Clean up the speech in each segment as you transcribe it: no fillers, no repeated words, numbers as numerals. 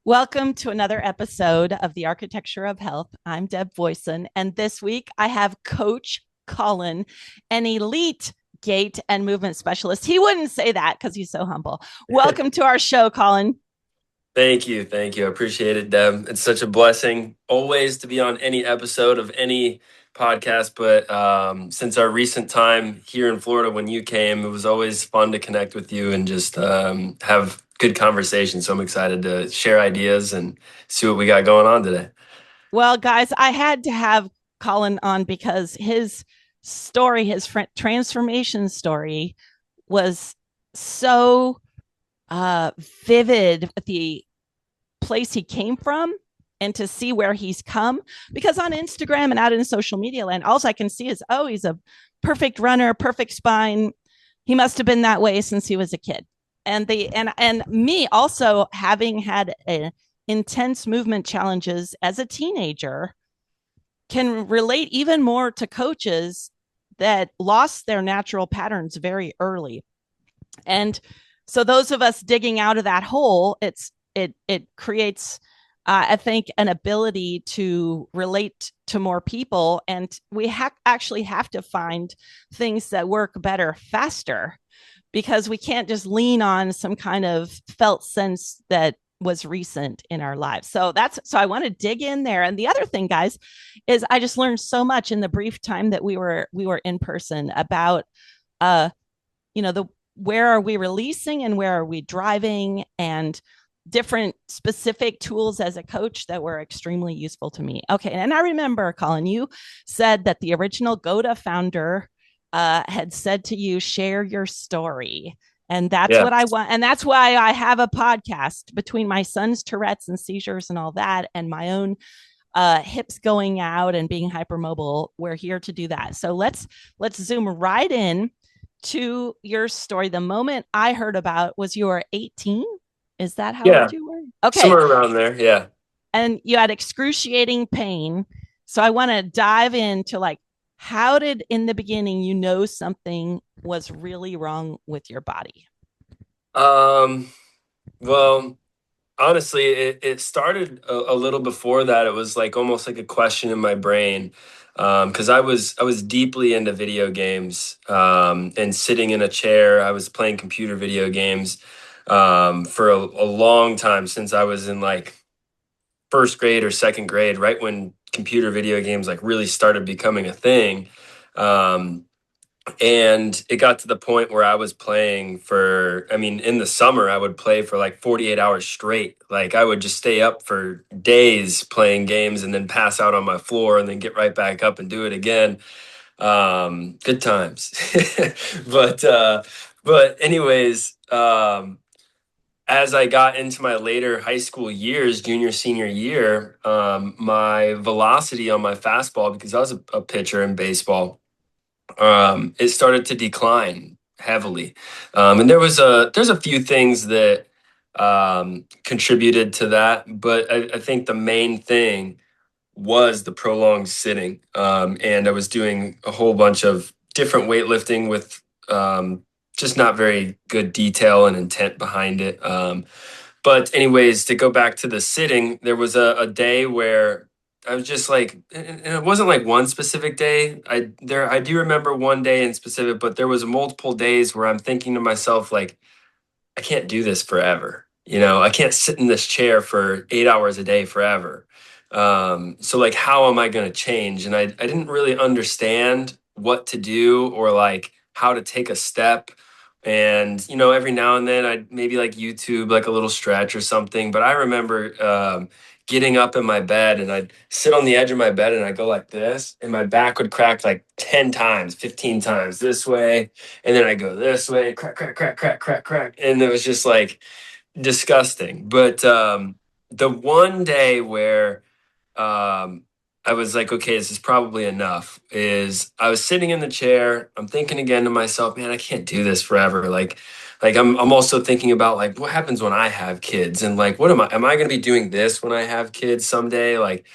Welcome to another episode of The Architecture of Health. I'm Deb Boyson, and this week I have Coach Colin, an elite gait and movement specialist. He wouldn't say that because he's so humble. Welcome to our show, Colin. Thank you. Thank you. I appreciate it, Deb. It's such a blessing always to be on any episode of any podcast. But since our recent time here in Florida when you came, it was always fun to connect with you and just have good conversation. So I'm excited to share ideas and see what we got going on today. Well, guys, I had to have Colin on because his story, his transformation story, was so vivid with the place he came from and to see where he's come. Because on Instagram and out in social media land, all I can see is, oh, he's a perfect runner, perfect spine. He must have been that way since he was a kid. And me also having had intense movement challenges as a teenager can relate even more to coaches that lost their natural patterns very early. And so those of us digging out of that hole, it creates I think an ability to relate to more people, and we actually have to find things that work better faster, because we can't just lean on some kind of felt sense that was recent in our lives. So I want to dig in there. And the other thing, guys, is I just learned so much in the brief time that we were in person about uh the where are we releasing and where are we driving, and different specific tools as a coach that were extremely useful to me. Okay. And I remember, Colin, you said that the original GOATA founder had said to you, share your story. And that's Yeah. what I want. And that's why I have a podcast. Between my son's Tourette's and seizures and all that, and my own hips going out and being hypermobile, we're here to do that. So let's zoom right in to your story. The moment I heard about was you were 18. Is that how Yeah. old you were? Okay. Somewhere around there. Yeah. And you had excruciating pain. So I want to dive into, like, how did in the beginning something was really wrong with your body? Um, well, honestly, it started a little before that. It was like almost like a question in my brain, because I was deeply into video games, and sitting in a chair. I was playing computer video games for a long time since I was in like first grade or second grade, right when computer video games like really started becoming a thing. Um, and it got to the point where I was playing for, I mean, in the summer, I would play for like 48 hours straight. Like I would just stay up for days playing games and then pass out on my floor and then get right back up and do it again. Good times. but, uh, but anyways, as I got into my later high school years, junior, senior year, my velocity on my fastball, because I was a pitcher in baseball, it started to decline heavily, and there's a few things that contributed to that, but I think the main thing was the prolonged sitting, and I was doing a whole bunch of different weightlifting with just not very good detail and intent behind it. But anyways, to go back to the sitting, there was a day where I was just like, and it wasn't like one specific day. I do remember one day in specific, but there was multiple days where I'm thinking to myself like, I can't do this forever. I can't sit in this chair for 8 hours a day forever. So like, how am I going to change? And I didn't really understand what to do or like how to take a step. And, every now and then I'd maybe like YouTube, like a little stretch or something. But I remember getting up in my bed and I'd sit on the edge of my bed and I'd go like this, and my back would crack like 10 times, 15 times this way. And then I go this way, crack, crack, crack, crack, crack, crack. And it was just like disgusting. But the one day where um, I was like, okay, this is probably enough, is I was sitting in the chair. I'm thinking again to myself, man, I can't do this forever. Like I'm also thinking about like what happens when I have kids, and like what am I going to be doing this when I have kids someday? Like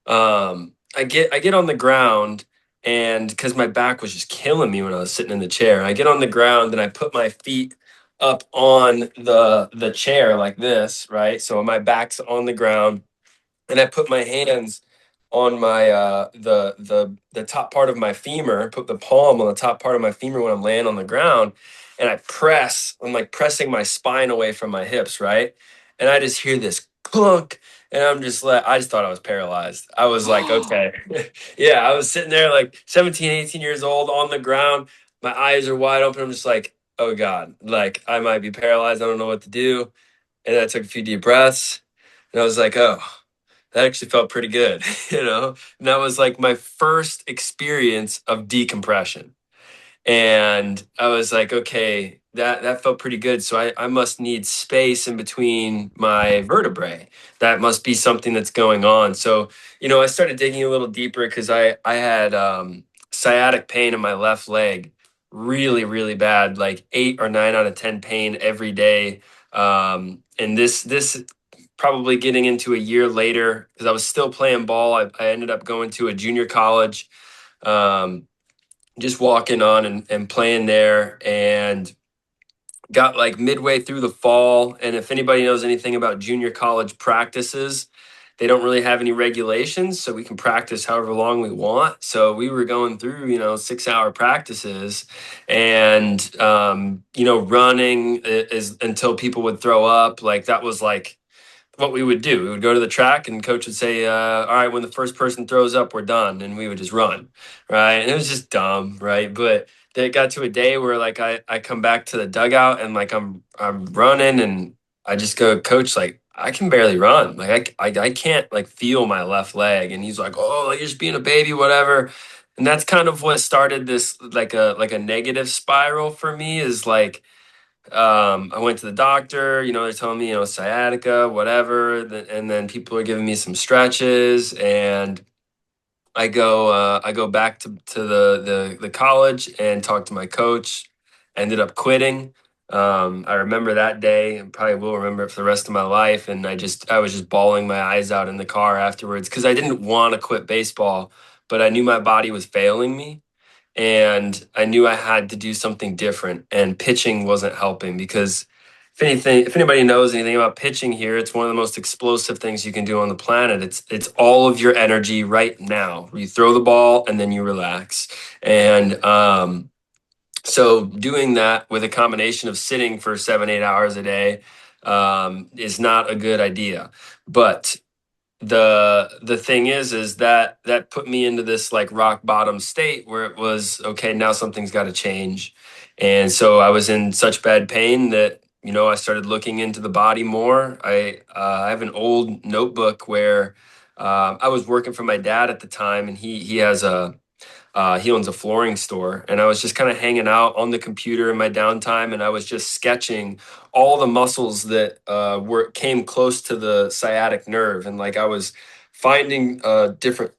I get on the ground, and because my back was just killing me when I was sitting in the chair, I get on the ground and I put my feet up on the chair like this, right? So my back's on the ground, and I put my hands on my the top part of my femur, put the palm on the top part of my femur when I'm laying on the ground, and I'm like pressing my spine away from my hips, right? And I just hear this clunk, and I'm just like, I just thought I was paralyzed. I was like, okay. Yeah, I was sitting there like 17, 18 years old on the ground. My eyes are wide open. I'm just like, oh God, like I might be paralyzed. I don't know what to do. And I took a few deep breaths, and I was like, oh, that actually felt pretty good, And that was like my first experience of decompression. And I was like, okay, that felt pretty good. So I must need space in between my vertebrae. That must be something that's going on. So, I started digging a little deeper because I had sciatic pain in my left leg, really, really bad, like 8 or 9 out of 10 pain every day. And this probably getting into a year later because I was still playing ball. I ended up going to a junior college. Just walking on and playing there, and got like midway through the fall. And if anybody knows anything about junior college practices, they don't really have any regulations, so we can practice however long we want. So we were going through 6-hour practices, and running is until people would throw up. Like that was like what we would do. We would go to the track, and coach would say, all right, when the first person throws up, we're done. And we would just run. Right. And it was just dumb. Right. But it got to a day where like I come back to the dugout, and like I'm running, and I just go, coach, like I can barely run. Like I can't like feel my left leg. And he's like, oh, like you're just being a baby, whatever. And that's kind of what started this like a negative spiral for me, is like I went to the doctor, they're telling me, sciatica, whatever. And then people are giving me some stretches, and I go back to the college and talk to my coach. Ended up quitting. I remember that day, and probably will remember it for the rest of my life. And I was just bawling my eyes out in the car afterwards because I didn't want to quit baseball, but I knew my body was failing me, and I knew I had to do something different, and pitching wasn't helping because if anybody knows anything about pitching here, it's one of the most explosive things you can do on the planet. It's all of your energy right now. You throw the ball and then you relax. And so doing that with a combination of sitting for 7, 8 hours a day is not a good idea. But the thing is that put me into this like rock bottom state where it was okay, now something's got to change. And so I was in such bad pain that I started looking into the body more. I have an old notebook where I was working for my dad at the time, and he owns a flooring store, and I was just kind of hanging out on the computer in my downtime, and I was just sketching all the muscles that came close to the sciatic nerve, and like I was finding finding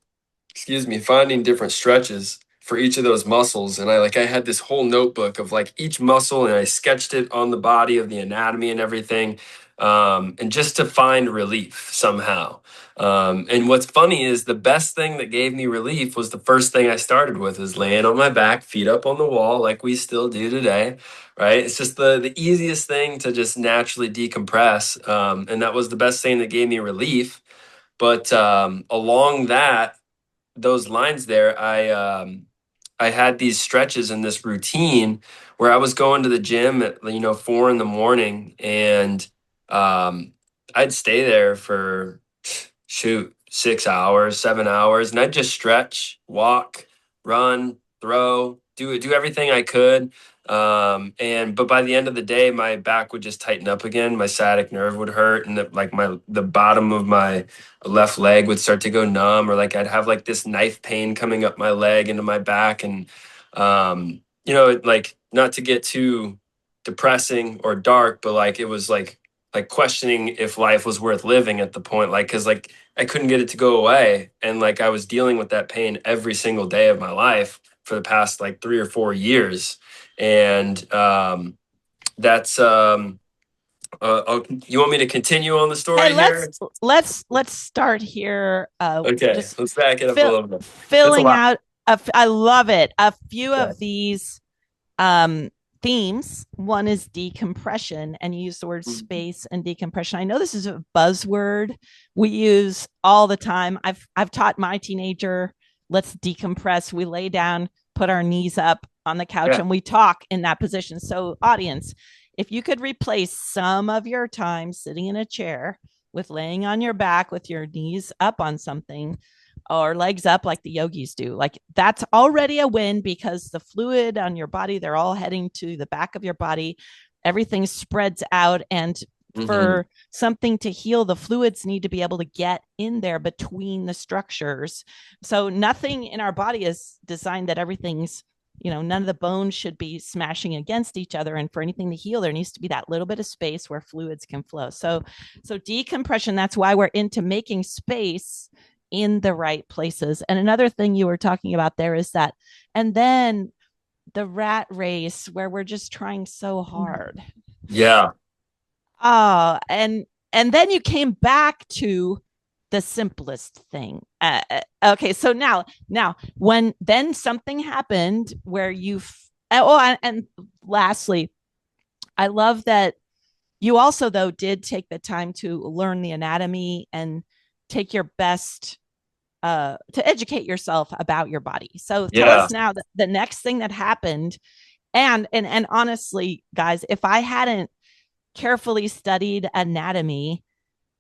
different stretches for each of those muscles. And I had this whole notebook of like each muscle, and I sketched it on the body of the anatomy and everything, and just to find relief somehow. And what's funny is the best thing that gave me relief was the first thing I started with, is laying on my back, feet up on the wall, like we still do today, right? It's just the easiest thing to just naturally decompress. And that was the best thing that gave me relief. But along those lines there, I had these stretches in this routine where I was going to the gym at 4 in the morning, and I'd stay there for shoot 6 hours, 7 hours, and I'd just stretch, walk, run, throw, do everything I could. But by the end of the day, my back would just tighten up again. My sciatic nerve would hurt, and the bottom of my left leg would start to go numb, or like I'd have like this knife pain coming up my leg into my back. And like, not to get too depressing or dark, but like it was like questioning if life was worth living at the point, like because like I couldn't get it to go away, and like I was dealing with that pain every single day of my life for the past like 3 or 4 years. And that's you want me to continue on the Hey, story let's here? let's start here. Okay, Just let's back it up a little bit. That's a filling lot. out. I love it. A few Yeah. of these um, themes. One is decompression, and you use the word Mhm. space and decompression. I know this is a buzzword we use all the time. I've taught my teenager, let's decompress. We lay down, put our knees up on the couch, Yeah. and we talk in that position. So, audience, if you could replace some of your time sitting in a chair with laying on your back with your knees up on something, or legs up like the yogis do. Like that's already a win because the fluid on your body, they're all heading to the back of your body. Everything spreads out. And Hmm. for something to heal, the fluids need to be able to get in there between the structures. So nothing in our body is designed that everything's, none of the bones should be smashing against each other. And for anything to heal, there needs to be that little bit of space where fluids can flow. So decompression, that's why we're into making space in the right places. And another thing you were talking about there is that, and then the rat race where we're just trying so hard. Yeah. And then you came back to the simplest thing. Okay, so now when then something happened where and lastly, I love that you also though did take the time to learn the anatomy and take your best to educate yourself about your body. So tell Yeah. us now the next thing that happened. And honestly, guys, if I hadn't carefully studied anatomy,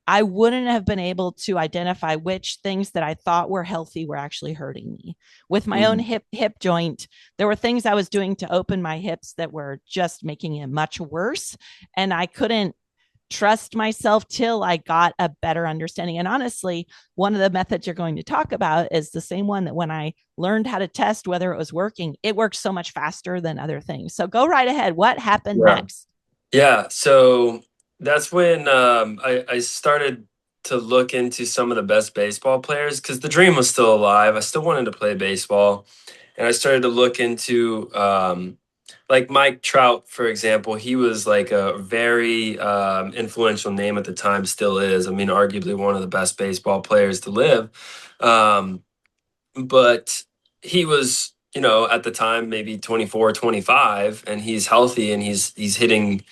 I wouldn't have been able to identify which things that I thought were healthy were actually hurting me. With my own Mhm. hip joint, there were things I was doing to open my hips that were just making it much worse, and I couldn't trust myself till I got a better understanding. And honestly, one of the methods you're going to talk about is the same one that when I learned how to test whether it was working, it worked so much faster than other things. So go right ahead. What happened Yeah. next? Yeah. So that's when I started to look into some of the best baseball players because the dream was still alive. I still wanted to play baseball. And I started to look into like Mike Trout, for example. He was like a very influential name at the time, still is. I mean, arguably one of the best baseball players to live. Um, but he was, at the time maybe 24, 25, and he's healthy and he's hitting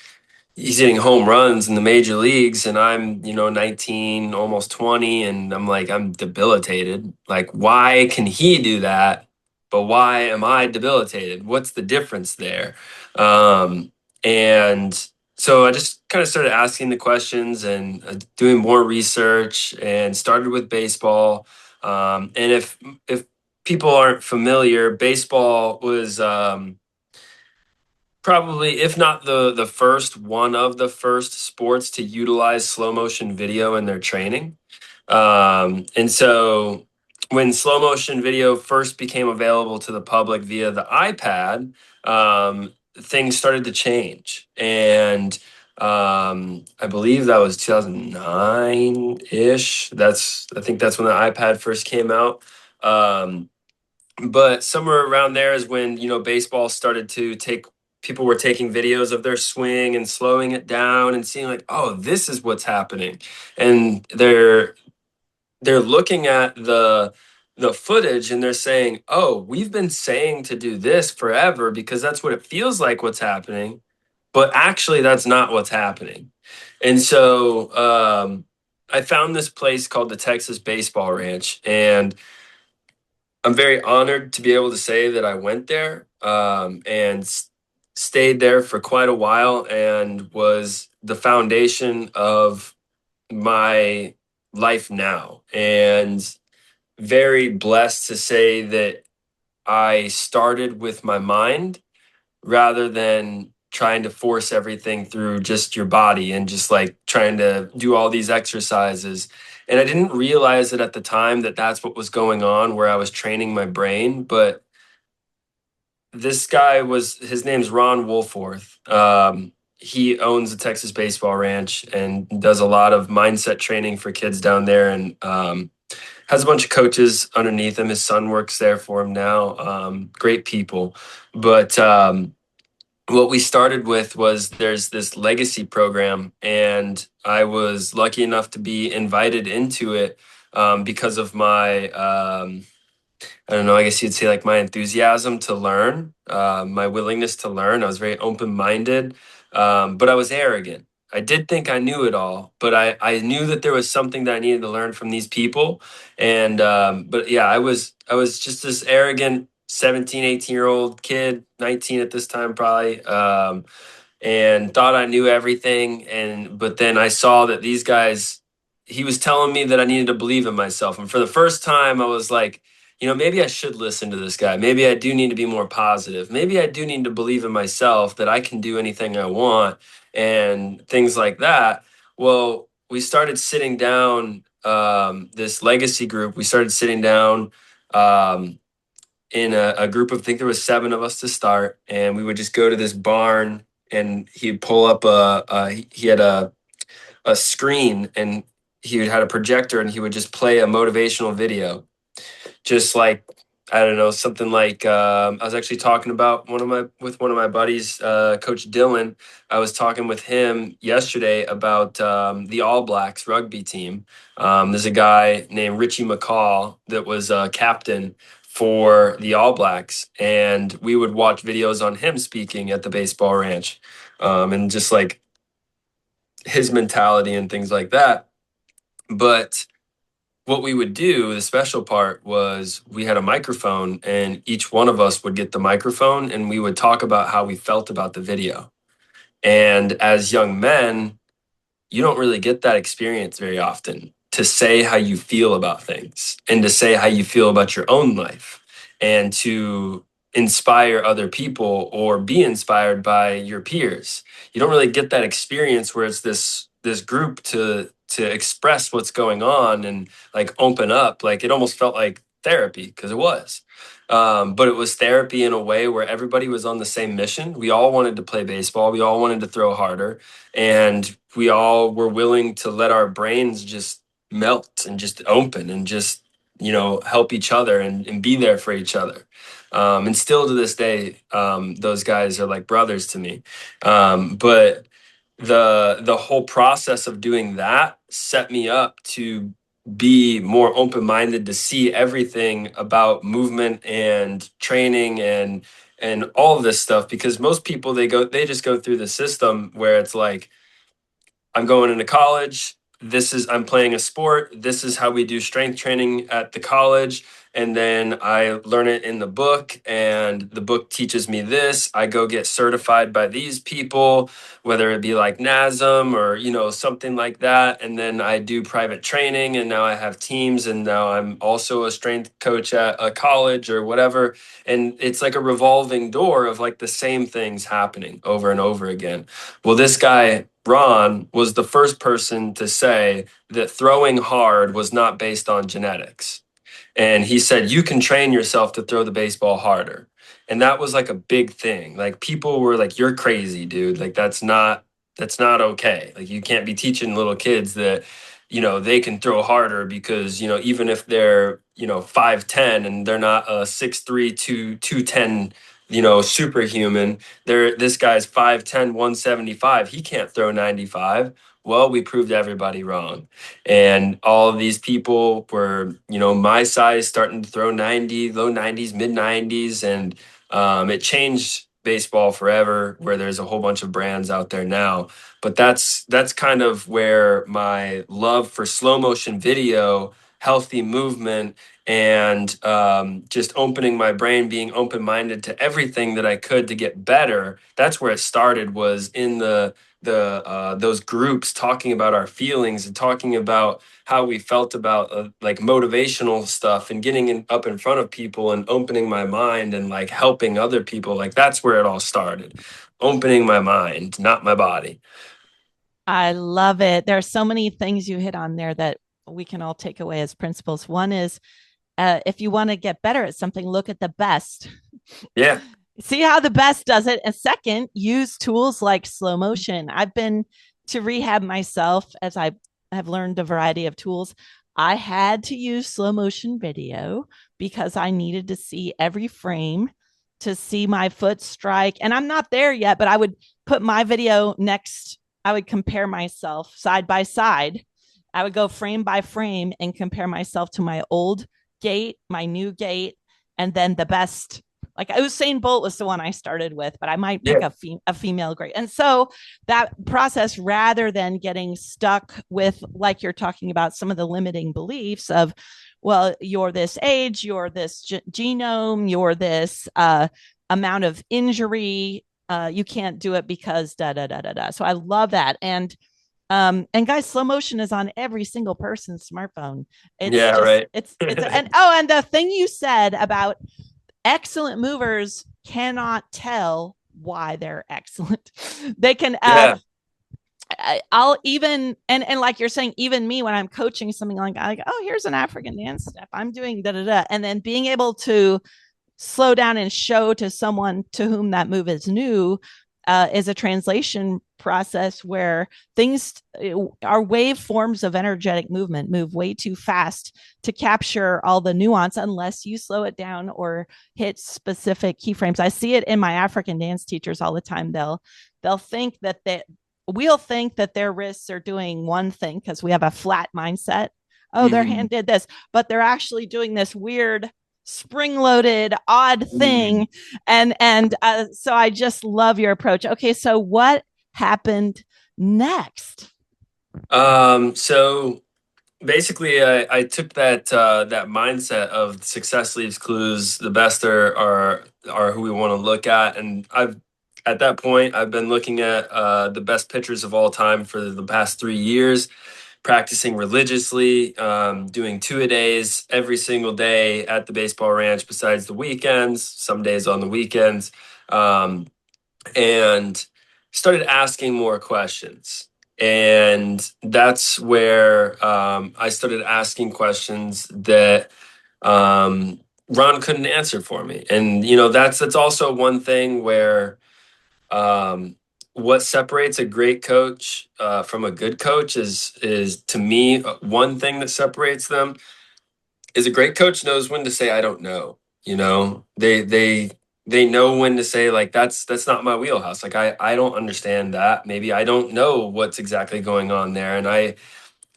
home runs in the major leagues, and I'm 19, almost 20, and I'm debilitated. Like, why can he do that, but why am I debilitated? What's the difference there? And so I just kind of started asking the questions and doing more research, and started with baseball. And if people aren't familiar, baseball was probably, if not the first, one of the first sports to utilize slow motion video in their training. And so when slow motion video first became available to the public via the iPad, things started to change. And I believe that was 2009 ish. I think that's when the iPad first came out. But somewhere around there is when baseball started to take people were taking videos of their swing and slowing it down and seeing like, oh, this is what's happening. And they're looking at the footage and they're saying, oh, we've been saying to do this forever because that's what it feels like what's happening, but actually that's not what's happening. And so I found this place called the Texas Baseball Ranch, and I'm very honored to be able to say that I went there and stayed there for quite a while, and was the foundation of my life now. And very blessed to say that I started with my mind rather than trying to force everything through just your body and just like trying to do all these exercises. And I didn't realize it at the time that that's what was going on, where I was training my brain. But this guy his name's Ron Wolforth. He owns the Texas Baseball Ranch and does a lot of mindset training for kids down there, and has a bunch of coaches underneath him. His son works there for him now. Great people. But what we started with was there's this legacy program, and I was lucky enough to be invited into it because of my I don't know, I guess you'd say like my enthusiasm to learn, my willingness to learn. I was very open-minded, but I was arrogant. I did think I knew it all, but I knew that there was something that I needed to learn from these people. And but yeah, I was just this arrogant 17, 18-year-old kid, 19 at this time probably. And thought I knew everything. And but then I saw that these guys, he was telling me that I needed to believe in myself. And for the first time, I was like, maybe I should listen to this guy. Maybe I do need to be more positive. Maybe I do need to believe in myself that I can do anything I want and things like that. Well, we started sitting down, this legacy group. We started sitting down. In a group of, I think there was 7 of us to start, and we would just go to this barn, and he'd pull up he had a screen, and he had a projector, and he would just play a motivational video, just like, I don't know, something like, I was actually talking about one of my buddies, Coach Dylan. I was talking with him yesterday about the All Blacks rugby team. There's a guy named Richie McCaw that was a captain for the All Blacks, and we would watch videos on him speaking at the baseball ranch, and just like his mentality and things like that. But what we would do, the special part was we had a microphone, and each one of us would get the microphone, and we would talk about how we felt about the video. And as young men, you don't really get that experience very often, to say how you feel about things and to say how you feel about your own life and to inspire other people or be inspired by your peers. You don't really get that experience where it's this group to express what's going on and like open up. Like, it almost felt like therapy, because it was. But it was therapy in a way where everybody was on the same mission. We all wanted to play baseball. We all wanted to throw harder, and we all were willing to let our brains just melt and just open and just, help each other and be there for each other. And still to this day, those guys are like brothers to me. But the whole process of doing that set me up to be more open-minded, to see everything about movement and training and all of this stuff, because most people, they just go through the system where it's like, I'm going into college. I'm playing a sport. This is how we do strength training at the college. And then I learn it in the book, and the book teaches me this. I go get certified by these people, whether it be like NASM or, something like that. And then I do private training, and now I have teams, and now I'm also a strength coach at a college or whatever. And it's like a revolving door of like the same things happening over and over again. Well, this guy, Ron, was the first person to say that throwing hard was not based on genetics. And he said, you can train yourself to throw the baseball harder. And that was like a big thing. Like, people were like, you're crazy, dude. Like, that's not okay. Like, you can't be teaching little kids that, they can throw harder, because, even if they're, 5'10" and they're not a 6'3", 210, superhuman. This guy's 5'10", 175. He can't throw 95. Well, we proved everybody wrong. And all of these people were, my size, starting to throw 90, low 90s, mid 90s. And it changed baseball forever, where there's a whole bunch of brands out there now. But that's kind of where my love for slow motion video, healthy movement, and just opening my brain, being open-minded to everything that I could to get better. That's where it started, was in the those groups, talking about our feelings and talking about how we felt about like motivational stuff, and getting up in front of people and opening my mind and like helping other people. Like, that's where it all started. Opening my mind, not my body. I love it. There are so many things you hit on there that we can all take away as principles. One is, if you want to get better at something, look at the best. Yeah. See how the best does it. And second, use tools like slow motion. I've been to rehab myself, as I have learned a variety of tools. I had to use slow motion video because I needed to see every frame, to see my foot strike. And I'm not there yet, but I would put my video next. I would compare myself side by side. I would go frame by frame and compare myself to my old gait, my new gait, and then the best. Like Usain Bolt was the one I started with, but I might pick Yeah. a female great. And so that process, rather than getting stuck with, like you're talking about, some of the limiting beliefs of, well, you're this age, you're this genome, you're this amount of injury, you can't do it because da da da da da. So I love that. And guys, slow motion is on every single person's smartphone. It's Yeah, just right. it's and oh, and the thing you said about excellent movers cannot tell why they're excellent. They can Yeah. I'll even, and like you're saying, even me when I'm coaching something, like, oh, here's an African dance step, I'm doing da da da, and then being able to slow down and show to someone to whom that move is new is a translation process where things are wave forms of energetic movement, move way too fast to capture all the nuance unless you slow it down or hit specific keyframes. I see it in my African dance teachers all the time. They'll think that we'll think that their wrists are doing one thing because we have a flat mindset. Oh, their Mhm. hand did this, but they're actually doing this weird spring-loaded odd Mhm. thing. And so I just love your approach. Okay, so what happened next? So basically, I took that mindset of success leaves clues. The best are who we want to look at, and I've at that point I've been looking at the best pitchers of all time for the past 3 years, practicing religiously, doing two-a-days every single day at the baseball ranch, besides the weekends. Some days on the weekends, and started asking more questions. And that's where I started asking questions that Ron couldn't answer for me. And that's also one thing where what separates a great coach from a good coach is to me one thing that separates them is a great coach knows when to say I don't know. They know when to say, like, that's not my wheelhouse. Like, I don't understand that. Maybe I don't know what's exactly going on there. And I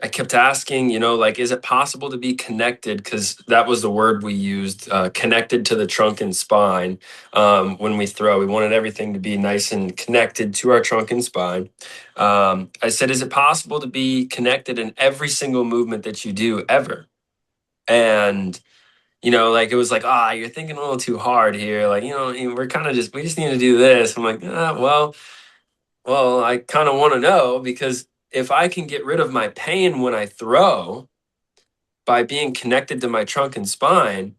kept asking, like, is it possible to be connected? Because that was the word we used, connected to the trunk and spine. When we throw, we wanted everything to be nice and connected to our trunk and spine. I said, is it possible to be connected in every single movement that you do ever? And like, it was like, you're thinking a little too hard here. Like, we're kind of we just need to do this. I'm like, well, I kind of want to know, because if I can get rid of my pain when I throw by being connected to my trunk and spine,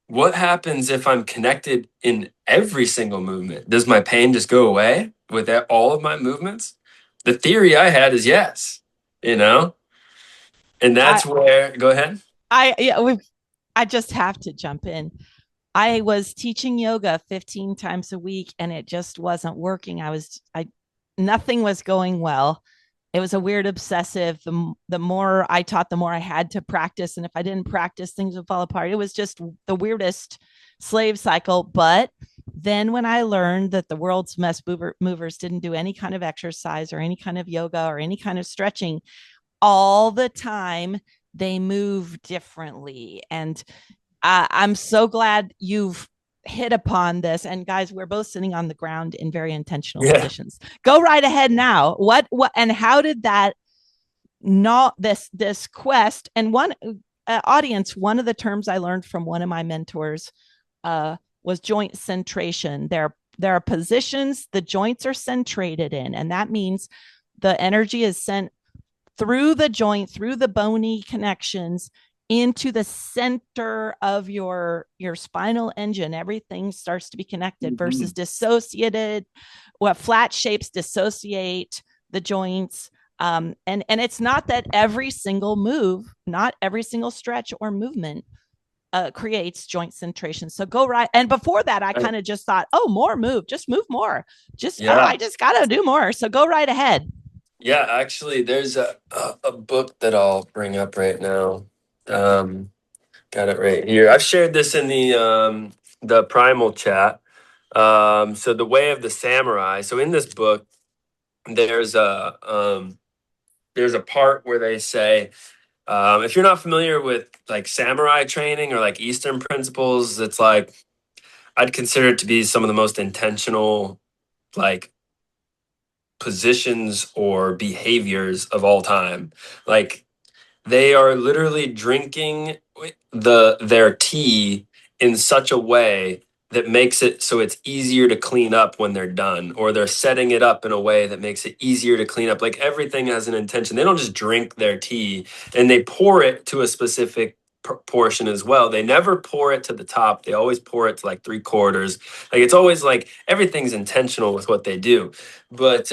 what happens if I'm connected in every single movement? Does my pain just go away with all of my movements? The theory I had is yes, you know, and I that's where, go ahead. I yeah, I just have to jump in. I was teaching yoga 15 times a week and it just wasn't working. I nothing was going well. It was a weird obsessive. The more I taught, the more I had to practice. And if I didn't practice, things would fall apart. It was just the weirdest slave cycle. But then when I learned that the world's movers didn't do any kind of exercise or any kind of yoga or any kind of stretching all the time, they move differently. And I'm so glad you've hit upon this. And guys, we're both sitting on the ground in very intentional Yeah. positions. Go right ahead now. What, and how did that not this quest and one audience? One of the terms I learned from one of my mentors was joint centration. There are positions the joints are centrated in, and that means the energy is sent through the joint, through the bony connections into the center of your spinal engine. Everything starts to be connected versus Mhm. dissociated. What flat shapes dissociate the joints. And it's not that every single move, not every single stretch or movement creates joint centration. So go right. And before that, I kind of just thought, oh, more move, just move more. I Yeah. just got to do more. So go right ahead. Yeah, actually, there's a book that I'll bring up right now. Um, Got it right here. I've shared this in the primal chat. So the Way of the Samurai. So in this book, there's a part where they say If you're not familiar with like samurai training or like Eastern principles, it's like I'd consider it to be some of the most intentional like positions or behaviors of all time. Like they are literally drinking their tea in such a way that makes it so it's easier to clean up when they're done, or they're setting it up in a way that makes it easier to clean up. Like everything has an intention. They don't just drink their tea and they pour it to a specific portion as well. They never pour it to the top. They always pour it to like three quarters. Like it's always like everything's intentional with what they do. But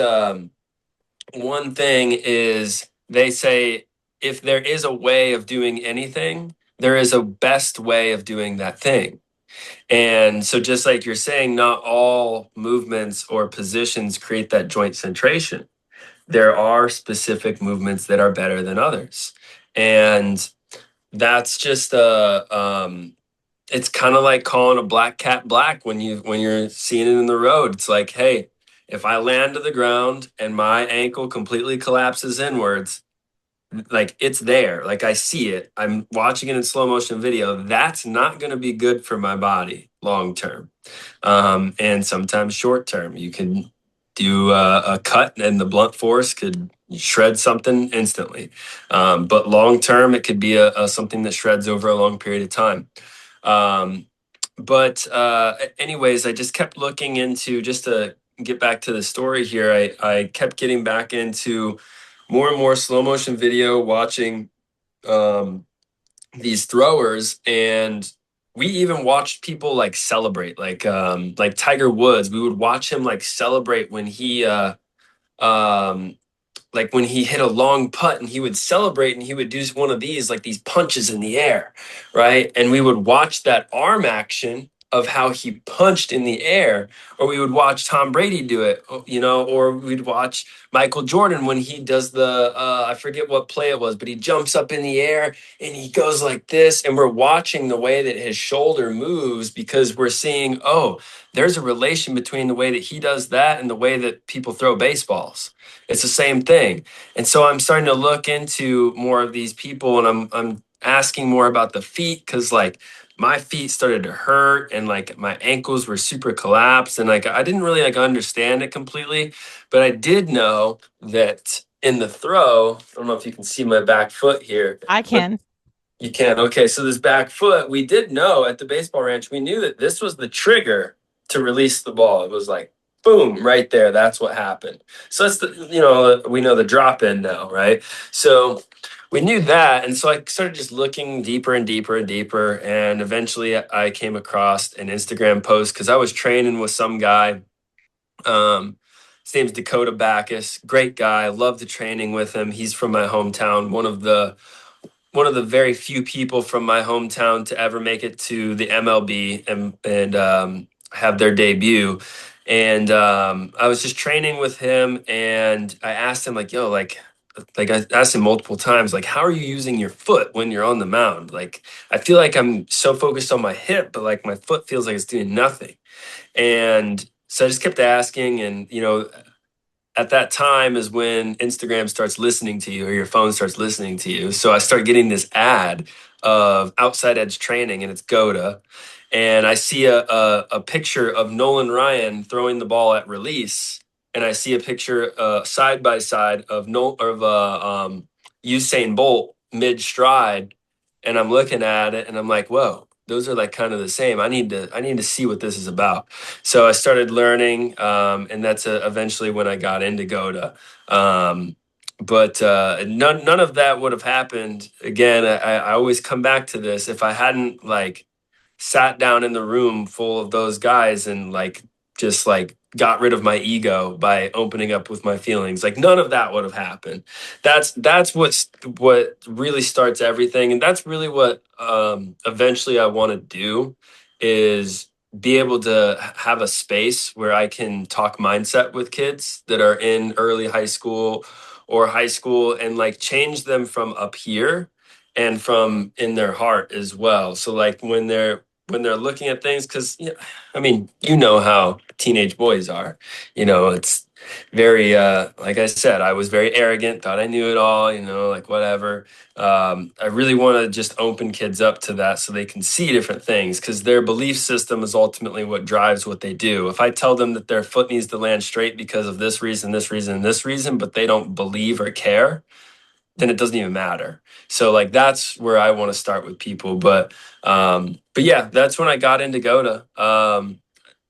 one thing is they say if there is a way of doing anything, there is a best way of doing that thing. And so, just like you're saying, not all movements or positions create that joint centration. There are specific movements that are better than others. And that's just it's kind of like calling a black cat black when you're seeing it in the road. It's like, hey, if I land to the ground and my ankle completely collapses inwards, like it's there, like I see it, I'm watching it in slow motion video, that's not going to be good for my body long term. And sometimes short term you can do a cut and the blunt force could shred something instantly, but long term it could be a something that shreds over a long period of time. um, but anyways, I just kept looking into, just to get back to the story here, I kept getting back into more and more slow motion video, watching um, these throwers, and we even watched people like celebrate, like Tiger Woods. We would watch him like celebrate when he um, like when he hit a long putt, and he would celebrate and he would do one of these, like these punches in the air, right? And we would watch that arm action of how he punched in the air, or we would watch Tom Brady do it, or we'd watch Michael Jordan when he does the I forget what play it was, but he jumps up in the air and he goes like this, and we're watching the way that his shoulder moves because we're seeing, oh, there's a relation between the way that he does that and the way that people throw baseballs. It's the same thing. And so I'm starting to look into more of these people, and I'm asking more about the feet, because like my feet started to hurt and like my ankles were super collapsed, and like I didn't really like understand it completely, but I did know that in the throw, I don't know if you can see my back foot here, I but can. you can. Okay, so this back foot, we did know at the baseball ranch, we knew that this was the trigger to release the ball. It was like boom, right there. That's what happened. So that's we know the drop in now, right? So we knew that, and so I started just looking deeper and deeper and deeper, and eventually I came across an Instagram post because I was training with some guy. His name's Dakota Backus, great guy. Love the training with him. He's from my hometown, one of the very few people from my hometown to ever make it to the MLB and have their debut. And I was just training with him, and I asked him like, "Yo, like I asked him multiple times, like, how are you using your foot when you're on the mound? Like, I feel like I'm so focused on my hip, but like my foot feels like it's doing nothing." And so I just kept asking, and at that time is when Instagram starts listening to you, or your phone starts listening to you. So I start getting this ad of Outside Edge Training, and it's GOATA. And I see a picture of Nolan Ryan throwing the ball at release, and I see a picture side by side of Usain Bolt mid stride, and I'm looking at it, and I'm like, whoa, those are like kind of the same. I need to see what this is about. So I started learning, and that's eventually when I got into GOATA. But none of that would have happened. Again, I always come back to this. If I hadn't like sat down in the room full of those guys and like just like got rid of my ego by opening up with my feelings, like none of that would have happened. That's what really starts everything, and that's really what eventually I want to do, is be able to have a space where I can talk mindset with kids that are in early high school or high school, and like change them from up here and from in their heart as well. So like when when they're looking at things, because I mean, you know how teenage boys are. It's very like I said, I was very arrogant, thought I knew it all, like whatever. I really want to just open kids up to that so they can see different things, because their belief system is ultimately what drives what they do. If I tell them that their foot needs to land straight because of this reason, this reason, and this reason, but they don't believe or care, then it doesn't even matter. So like that's where I want to start with people. But yeah, that's when I got into GOATA.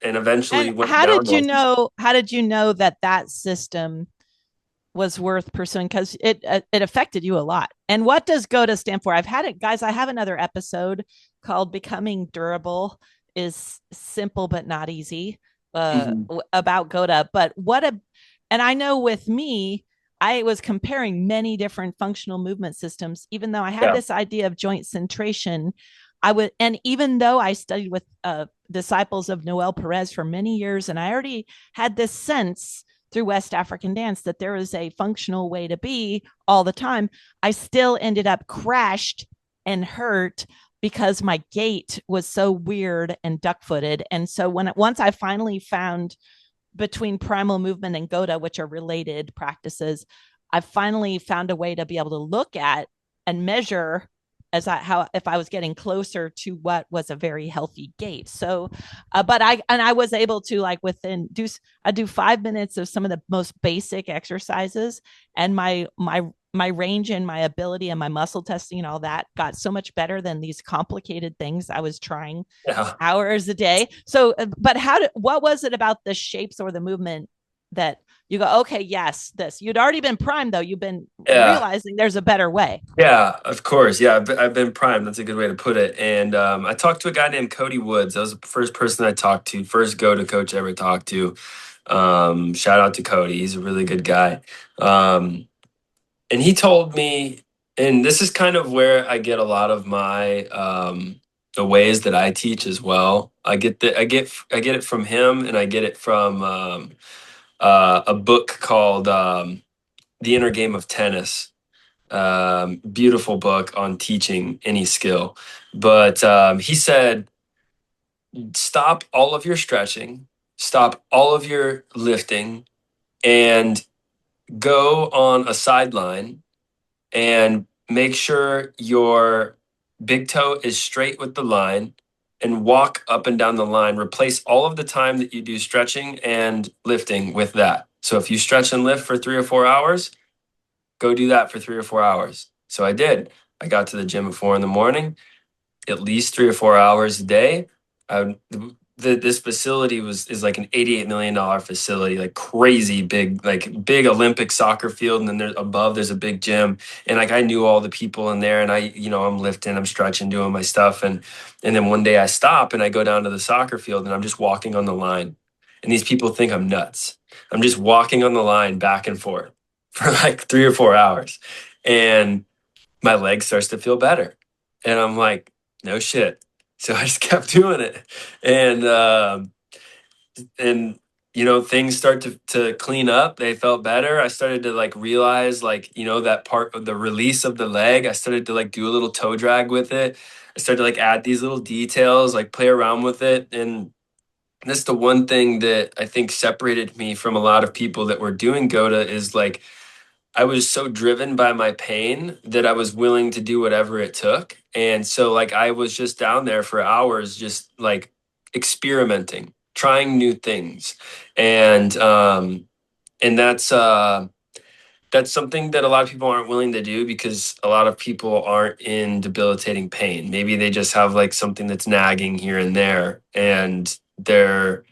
And eventually And went downhill. how did you know that that system was worth pursuing, because it affected you a lot? And what does GOATA stand for? I've had it, guys. I have another episode called "Becoming Durable is Simple but Not Easy" Mhm. about GOATA. But and I know with me, I was comparing many different functional movement systems. Even though I had Yeah. this idea of joint centration, I would, and even though I studied with disciples of Noel Perez for many years, and I already had this sense through West African dance that there is a functional way to be all the time, I still ended up crashed and hurt because my gait was so weird and duck footed. And so once I finally found between primal movement and GOATA, which are related practices, I finally found a way to be able to look at and measure as how if I was getting closer to what was a very healthy gait. So, but I was able to, like, I do 5 minutes of some of the most basic exercises, and my range and my ability and my muscle testing and all that got so much better than these complicated things I was trying Yeah. hours a day. So, but what was it about the shapes or the movement that you go, okay, yes, this? You'd already been primed, though. You've been Yeah. realizing there's a better way. Yeah, of course. Yeah, I've been primed. That's a good way to put it. And I talked to a guy named Cody Woods. That was the first person I talked to, first GOATA coach I ever talked to. Shout out to Cody. He's a really good guy. And he told me, and this is kind of where I get a lot of my the ways that I teach as well. I get it from him, and I get it from a book called The Inner Game of Tennis. Beautiful book on teaching any skill. But he said, stop all of your stretching, stop all of your lifting, and go on a sideline and make sure your big toe is straight with the line and walk up and down the line. Replace all of the time that you do stretching and lifting with that. So if you stretch and lift for 3 or 4 hours, go do that for 3 or 4 hours. So I did. I got to the gym at 4 in the morning, at least 3 or 4 hours a day. I, this facility is like an $88 million facility, like crazy big, like big Olympic soccer field, and then there's a big gym, and like I knew all the people in there, and I'm lifting, I'm stretching, doing my stuff, and then one day I stop and I go down to the soccer field and I'm just walking on the line, and these people think I'm nuts. I'm just walking on the line back and forth for like 3 or 4 hours, and my leg starts to feel better. And I'm like, no shit. So I just kept doing it. And and things start to clean up. They felt better. I started to like realize, like, that part of the release of the leg. I started to like do a little toe drag with it. I started to like add these little details, like play around with it. And that's the one thing that I think separated me from a lot of people that were doing GOATA, is like I was so driven by my pain that I was willing to do whatever it took. And so like I was just down there for hours, just like experimenting, trying new things. And that's something that a lot of people aren't willing to do, because a lot of people aren't in debilitating pain. Maybe they just have like something that's nagging here and there, and they're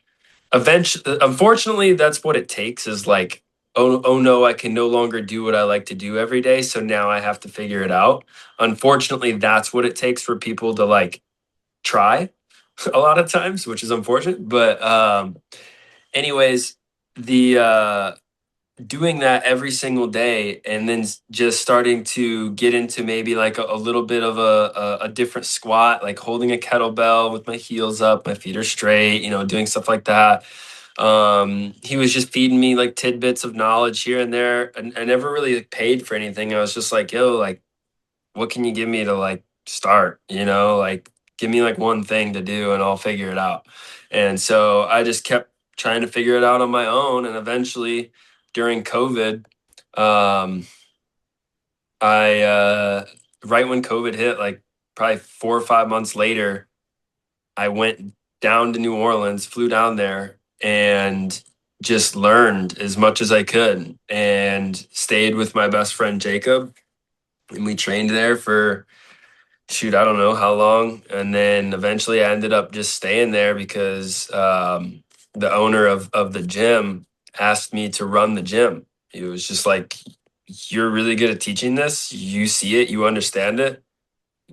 eventually, unfortunately, that's what it takes, is like, oh no, I can no longer do what I like to do every day, so now I have to figure it out. Unfortunately, that's what it takes for people to like try a lot of times, which is unfortunate. But anyways, the doing that every single day, and then just starting to get into maybe like a little bit of a different squat, like holding a kettlebell with my heels up, my feet are straight, doing stuff like that. He was just feeding me like tidbits of knowledge here and there, and I never really like, paid for anything. I was just like, yo, like, what can you give me to like start, like give me like one thing to do and I'll figure it out. And so I just kept trying to figure it out on my own. And eventually during COVID, um, right when COVID hit, like probably 4 or 5 months later, I went down to New Orleans, flew down there, and just learned as much as I could and stayed with my best friend Jacob. And we trained there for, shoot, I don't know how long. And then eventually I ended up just staying there because the owner of the gym asked me to run the gym. He was just like, "You're really good at teaching this. You see it, you understand it.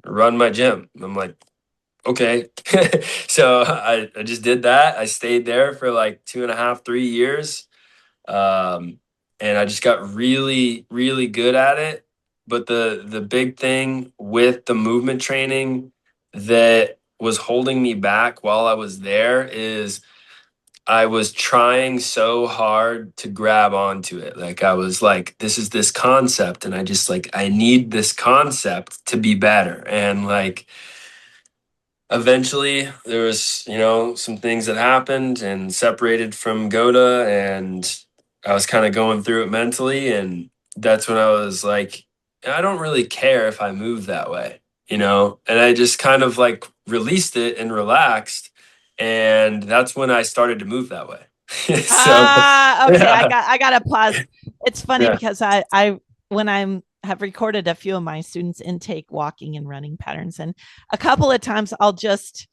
Run my gym." I'm like, okay. So I just did that. I stayed there for like 2.5, 3 years. Um, and I just got really, really good at it. But the big thing with the movement training that was holding me back while I was there is I was trying so hard to grab onto it. Like I was like, this is this concept, and I just like I need this concept to be better. And like eventually there was, some things that happened and separated from GOATA, and I was kind of going through it mentally. And that's when I was like, I don't really care if I move that way, and I just kind of like released it and relaxed. And that's when I started to move that way. So, Okay. I yeah, got I gotta pause. It's funny yeah, because I when I'm have recorded a few of my students' intake walking and running patterns, and a couple of times I'll just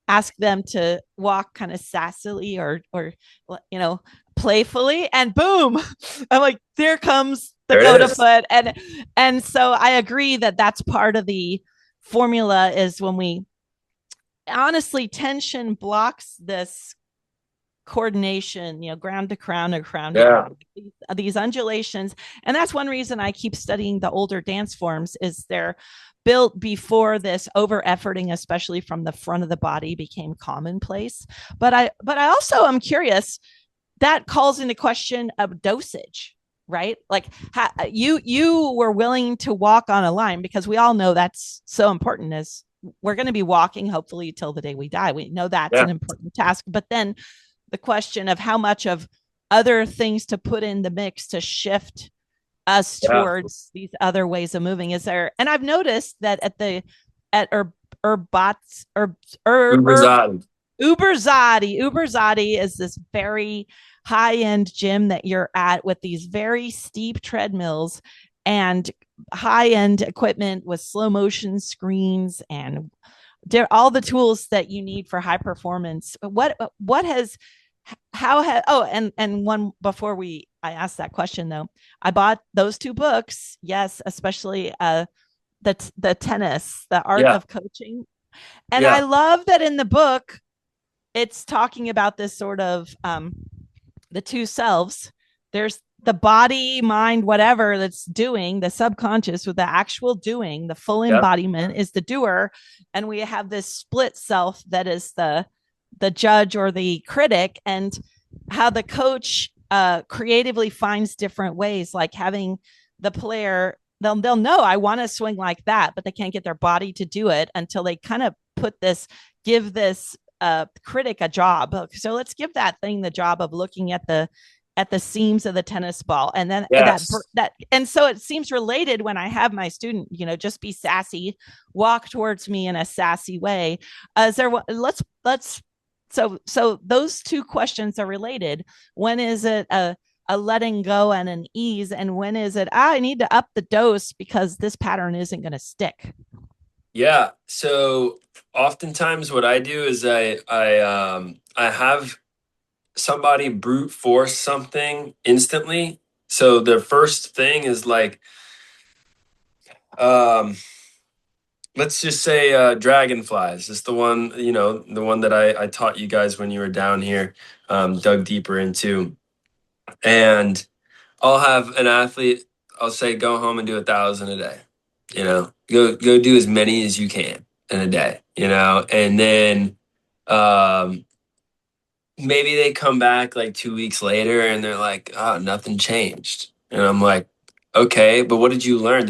ask them to walk kind of sassily or playfully, and boom, I'm like, there comes the there it GOATA is. foot. And so I agree that that's part of the formula, is when we honestly, tension blocks this coordination, ground to crown or crown to Yeah, ground, these undulations. And that's one reason I keep studying the older dance forms, is they're built before this over efforting, especially from the front of the body, became commonplace. But I also am curious, that calls into question of dosage, right? Like, you were willing to walk on a line, because we all know that's so important, as we're going to be walking hopefully till the day we die. We know that's yeah, an important task. But then the question of how much of other things to put in the mix to shift us yeah. towards these other ways of moving is there. And I've noticed that at Urbots or Ubers. Uberzadi is this very high end gym that you're at, with these very steep treadmills and high end equipment with slow motion screens and all the tools that you need for high performance. What has how has oh and one before we I asked that question though, I bought those two books. Yes, especially the tennis, the art Yeah, of coaching. And I yeah, love that in the book it's talking about this sort of the two selves. There's the body, mind, whatever that's doing, the subconscious, with the actual doing, the full yeah, embodiment is the doer. And we have this split self that is the judge or the critic, and how the coach creatively finds different ways, like having the player, they'll know I want to swing like that, but they can't get their body to do it until they kind of give this critic a job. So let's give that thing the job of looking at the seams of the tennis ball, and then yes. and so it seems related when I have my student, just be sassy, walk towards me in a sassy way. Is there let's so those two questions are related. When is it a letting go and an ease, and when is it, I need to up the dose because this pattern isn't going to stick? Yeah. So oftentimes what I do is I have somebody brute force something instantly. So the first thing is like um let's just say dragonflies. It's the one that I taught you guys when you were down here, dug deeper into. And I'll have an athlete, I'll say go home and do 1,000 a day. Go do as many as you can in a day, and then um maybe they come back like 2 weeks later and they're like, oh, nothing changed. And I'm like, Okay, but what did you learn?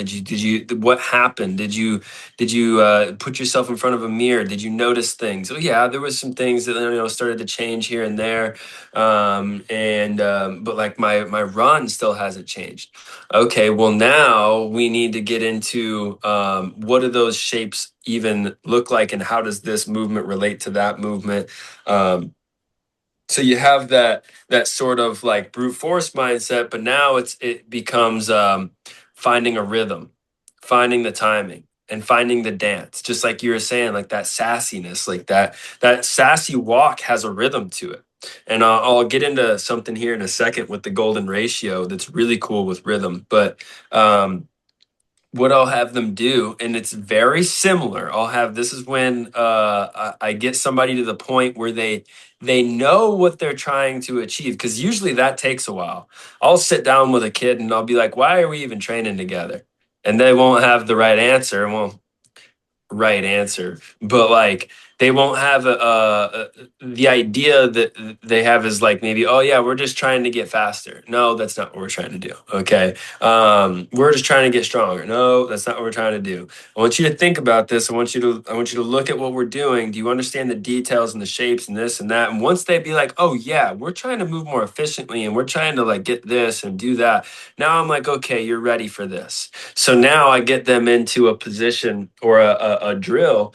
What happened? Did you put yourself in front of a mirror? Did you notice things? Oh yeah, there was some things that started to change here and there, and but like my run still hasn't changed. Okay, well now we need to get into what do those shapes even look like, and how does this movement relate to that movement? Um, so you have that sort of like brute force mindset, but now it becomes finding a rhythm, finding the timing, and finding the dance, just like you were saying, like that sassiness, like that sassy walk has a rhythm to it. And I'll get into something here in a second with the golden ratio that's really cool with rhythm. But what I'll have them do, and it's very similar. I'll have this is when I get somebody to the point where they know what they're trying to achieve, because usually that takes a while. I'll sit down with a kid and I'll be like, "Why are we even training together?" And they won't have the right answer. Well, right answer, but like they won't have the idea that they have is like maybe, oh yeah, we're just trying to get faster. No, that's not what we're trying to do. Okay, we're just trying to get stronger. No, that's not what we're trying to do. I want you to think about this. I want you to look at what we're doing. Do you understand the details and the shapes and this and that? And once they be like, oh yeah, we're trying to move more efficiently and we're trying to like get this and do that, now I'm like, okay, you're ready for this. So now I get them into a position or a drill.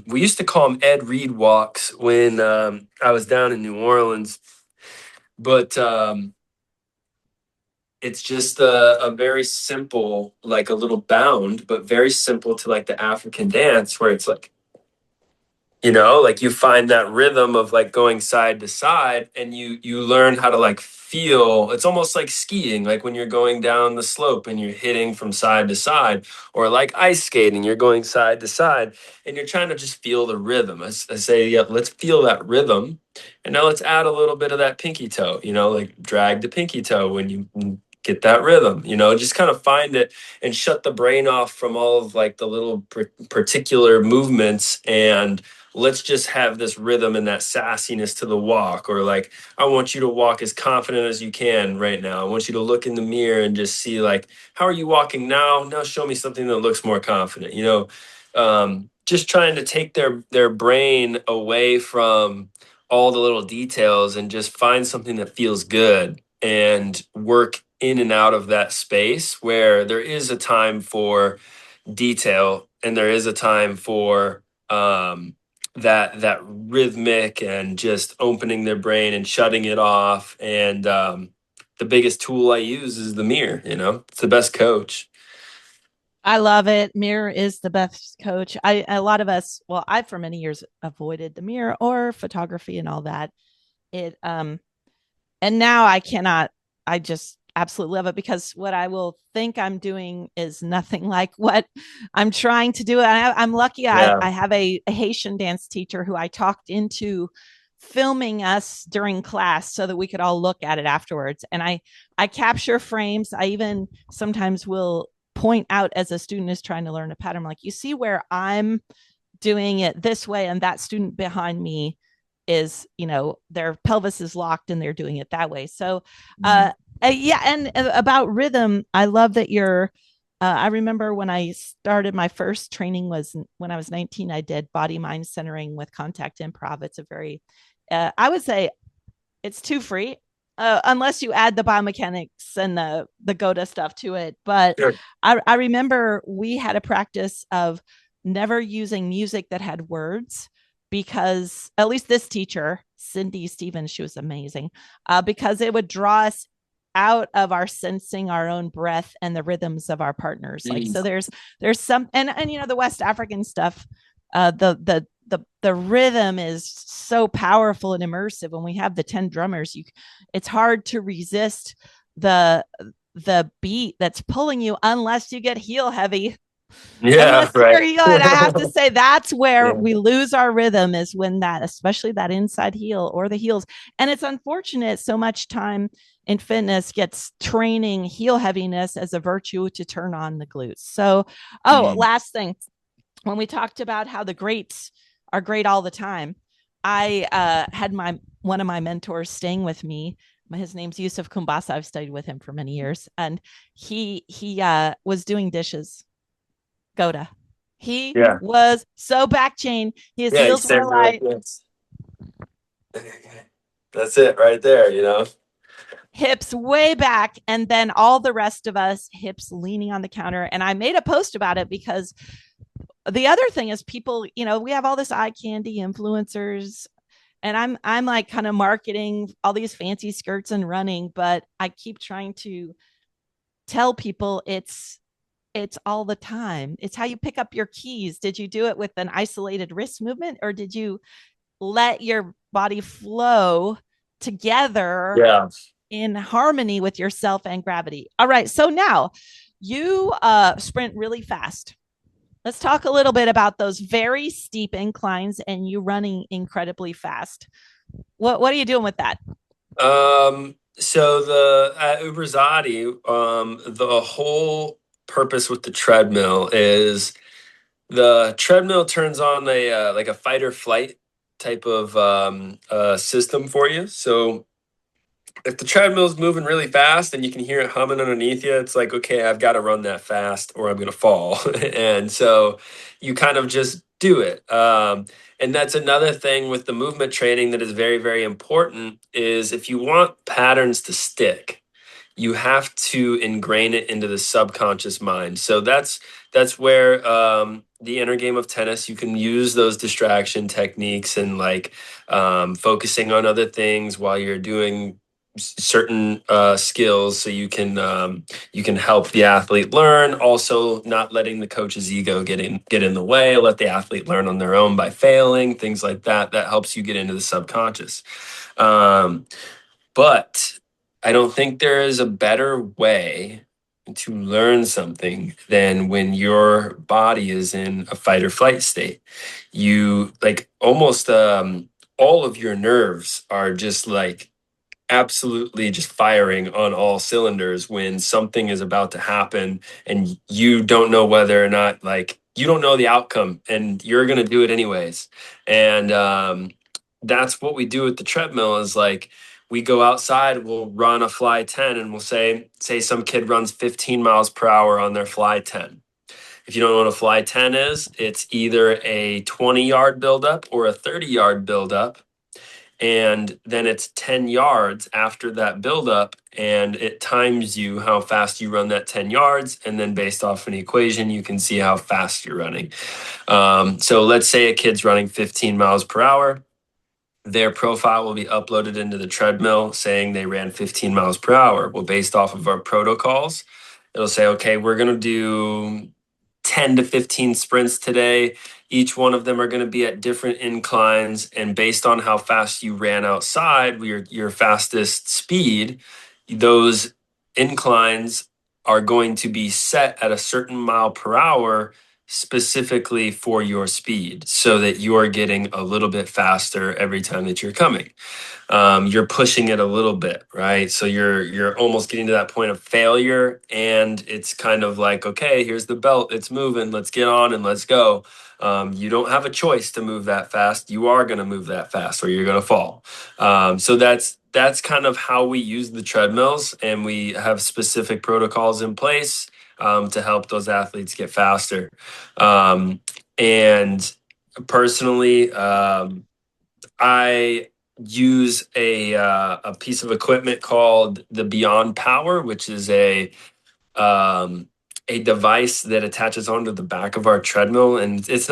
We used to call them Ed Reed walks when I was down in New Orleans, but it's just a very simple, like a little bound, but very simple to like the African dance where it's like, like you find that rhythm of like going side to side, and you learn how to like feel. It's almost like skiing, like when you're going down the slope and you're hitting from side to side, or like ice skating, you're going side to side and you're trying to just feel the rhythm. I say, yeah, let's feel that rhythm, and now let's add a little bit of that pinky toe, like drag the pinky toe when you get that rhythm, just kind of find it and shut the brain off from all of like the little particular movements, and let's just have this rhythm and that sassiness to the walk. Or like, I want you to walk as confident as you can right now. I want you to look in the mirror and just see like, how are you walking now? Now show me something that looks more confident. Just trying to take their brain away from all the little details and just find something that feels good and work in and out of that space where there is a time for detail and there is a time for that rhythmic and just opening their brain and shutting it off. And the biggest tool I use is the mirror. It's the best coach. I love it. Mirror is the best coach. A lot of us, well, I for many years avoided the mirror or photography and all that. It and now I cannot. I just absolutely love it because what I will think I'm doing is nothing like what I'm trying to do. I'm lucky. Yeah. I have a Haitian dance teacher who I talked into filming us during class so that we could all look at it afterwards. And I capture frames. I even sometimes will point out as a student is trying to learn a pattern, like, you see where I'm doing it this way and that student behind me is, their pelvis is locked and they're doing it that way. So yeah. And about rhythm, I love that I remember when I started my first training was when I was 19. I did body mind centering with contact improv. It's a very I would say it's too free, unless you add the biomechanics and the GOATA stuff to it. But Sure. I remember we had a practice of never using music that had words, because at least this teacher, Cindy Stevens, she was amazing, because it would draw us out of our sensing our own breath and the rhythms of our partners. Like, Mm. so there's some, and the West African stuff, the rhythm is so powerful and immersive. When we have the 10 drummers, it's hard to resist the beat that's pulling you unless you get heel heavy. Yeah, Unless you're right. heel. And I have to say that's where Yeah. we lose our rhythm, is when especially that inside heel or the heels. And it's unfortunate so much time in fitness gets training heel heaviness as a virtue to turn on the glutes. So, Mm. last thing, when we talked about how the greats are great all the time, I had one of my mentors staying with me his name's Yusuf Kumbasa. I've studied with him for many years, and he was doing dishes. GOATA. He Yeah. was so back chain. His Yeah, he's heels were standing like like this. That's it right there, you know? hips way back, and then all the rest of us hips leaning on the counter. And I made a post about it because the other thing is people, we have all this eye candy influencers, and I'm like kind of marketing all these fancy skirts and running, but I keep trying to tell people it's all the time. It's how you pick up your keys. Did you do it with an isolated wrist movement, or did you let your body flow together Yeah. in harmony with yourself and gravity? All right. So now you sprint really fast. Let's talk a little bit about those very steep inclines and you running incredibly fast. What are you doing with that? So the at Uberzati, the whole purpose with the treadmill is the treadmill turns on a like a fight or flight type of system for you. So if the treadmill's moving really fast and you can hear it humming underneath you, it's like, okay, I've got to run that fast or I'm going to fall. And so you kind of just do it. And that's another thing with the movement training that is very, very important is if you want patterns to stick, you have to ingrain it into the subconscious mind. So that's where the inner game of tennis, you can use those distraction techniques and like focusing on other things while you're doing certain skills, so you can help the athlete learn. Also, not letting the coach's ego get in the way. Let the athlete learn on their own by failing, things like that. That helps you get into the subconscious. Um, but I don't think there is a better way to learn something than when your body is in a fight or flight state. You like almost all of your nerves are just like absolutely just firing on all cylinders when something is about to happen and you don't know whether or not, like, you don't know the outcome and you're going to do it anyways. And that's what we do with the treadmill is like we go outside, we'll run a fly 10 and we'll say some kid runs 15 miles per hour on their fly 10. If you don't know what a fly 10 is, it's either a 20-yard buildup or a 30-yard buildup, and then it's 10 yards after that buildup, and it times you how fast you run that 10 yards, and then based off an equation you can see how fast you're running. So let's say a kid's running 15 miles per hour. Their profile will be uploaded into the treadmill saying they ran 15 miles per hour. Well, based off of our protocols, it'll say, okay, we're going to do 10 to 15 sprints today. Each one of them are going to be at different inclines. And based on how fast you ran outside, your fastest speed, those inclines are going to be set at a certain mile per hour specifically for your speed so that you are getting a little bit faster every time that you're coming. You're pushing it a little bit, right? So you're almost getting to that point of failure, and it's kind of like, okay, here's the belt, it's moving, let's get on and let's go. You don't have a choice to move that fast. You are going to move that fast, or you're going to fall. So that's kind of how we use the treadmills, and we have specific protocols in place to help those athletes get faster. And personally, I use a piece of equipment called the Beyond Power, which is a device that attaches onto the back of our treadmill, and it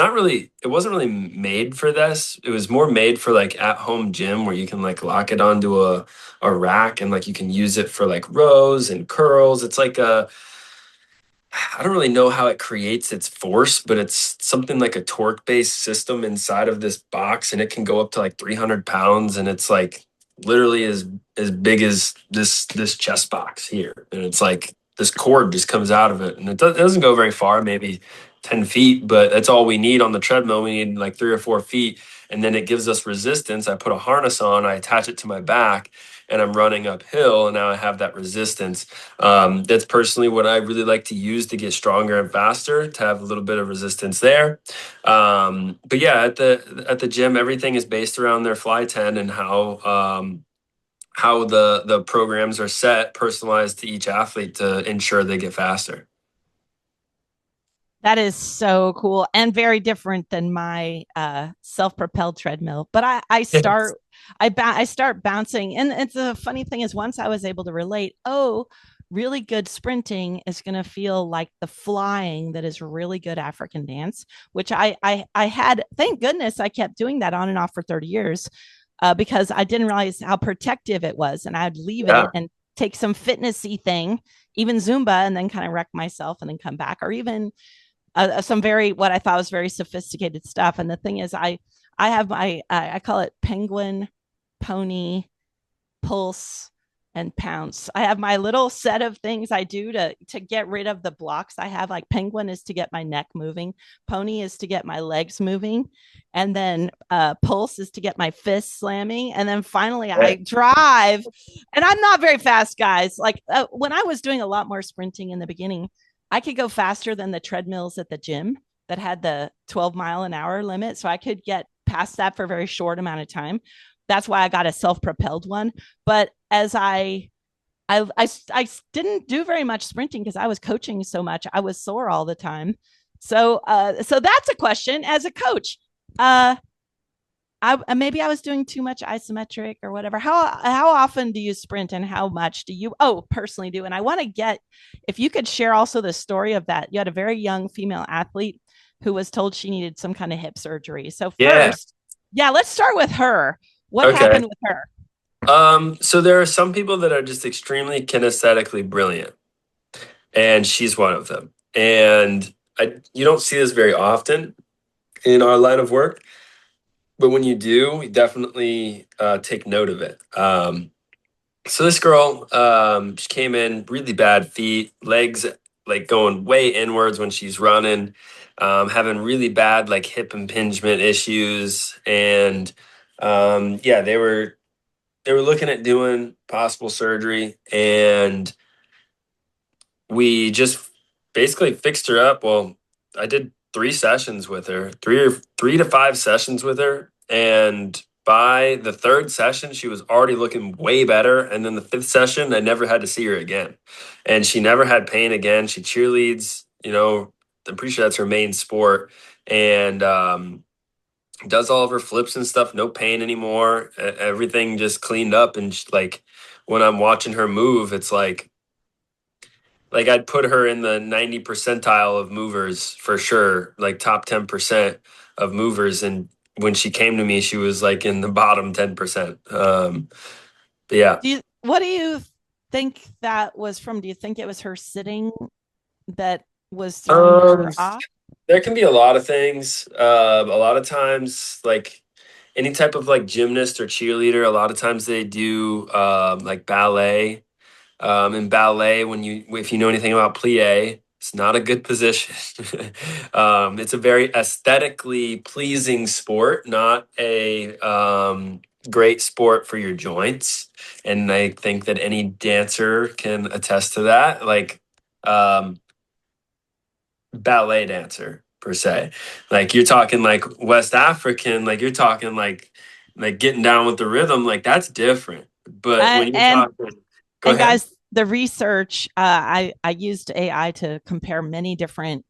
wasn't really made for this. It was more made for like at home gym where you can like lock it onto a rack and like you can use it for like rows and curls. It's like a I don't really know how it creates its force, but it's something like a torque-based system inside of this box, and it can go up to like 300 pounds, and it's like literally as big as this chest box here, and it's like this cord just comes out of it, and it doesn't go very far, maybe 10 feet, but that's all we need on the treadmill. We need like 3 or 4 feet, and then it gives us resistance. I put a harness on, I attach it to my back, and I'm running uphill, and now I have that resistance. That's personally what I really like to use to get stronger and faster, to have a little bit of resistance there. But yeah, at the gym, everything is based around their fly 10 and how the programs are set, personalized to each athlete to ensure they get faster. That is so cool and very different than my self-propelled treadmill. But Yes. I start bouncing, and it's a funny thing is once I was able to relate. Oh, really good sprinting is going to feel like the flying that is really good African dance, which I had. Thank goodness I kept doing that on and off for 30 years, because I didn't realize how protective it was, and I'd leave Yeah. it and take some fitnessy thing, even Zumba, and then kind of wreck myself and then come back, or even some very what I thought was very sophisticated stuff. And the thing is, I have my I call it penguin, pony, pulse, and pounce. I have my little set of things I do to get rid of the blocks I have. Like penguin is to get my neck moving, pony is to get my legs moving, and then pulse is to get my fists slamming, and then finally I Right. drive. And I'm not very fast, guys. Like when I was doing a lot more sprinting in the beginning, I could go faster than the treadmills at the gym that had the 12-mile-an-hour limit. So I could get past that for a very short amount of time. That's why I got a self-propelled one. But as I didn't do very much sprinting because I was coaching so much. I was sore all the time. So that's a question as a coach. Uh, maybe I was doing too much isometric or whatever. How often do you sprint and how much do you personally do? And I want to get if you could share also the story of that. You had a very young female athlete who was told she needed some kind of hip surgery. So Yeah. first, yeah, let's start with her. What Okay. happened with her? So there are some people that are just extremely kinesthetically brilliant, and she's one of them. And you don't see this very often in our line of work, but when you do, you definitely take note of it. So this girl, she came in really bad feet, legs like going way inwards when she's running, having really bad like hip impingement issues, and yeah, they were looking at doing possible surgery, and we just basically fixed her up. Well, I did 3 sessions with her, 3 to 5 sessions with her, and by the third session, she was already looking way better. And then the fifth session, I never had to see her again, and she never had pain again. She cheerleads, I'm pretty sure that's her main sport, and does all of her flips and stuff. No pain anymore. Everything just cleaned up, and like when I'm watching her move, it's like I'd put her in the 90 percentile of movers for sure, like top 10% of movers. And when she came to me, she was like in the bottom 10%. But yeah. What do you think that was from? Do you think it was her sitting that was throwing Um, her off? there can be a lot of things. A lot of times, like any type of like gymnast or cheerleader, a lot of times they do like ballet. In ballet, if you know anything about plie, it's not a good position. It's a very aesthetically pleasing sport, not a great sport for your joints. And I think that any dancer can attest to that. Like um, ballet dancer per se, like you're talking like West African, like you're talking like getting down with the rhythm, like that's different. But Uh, when you're and talking, go and ahead. guys, the research I used AI to compare many different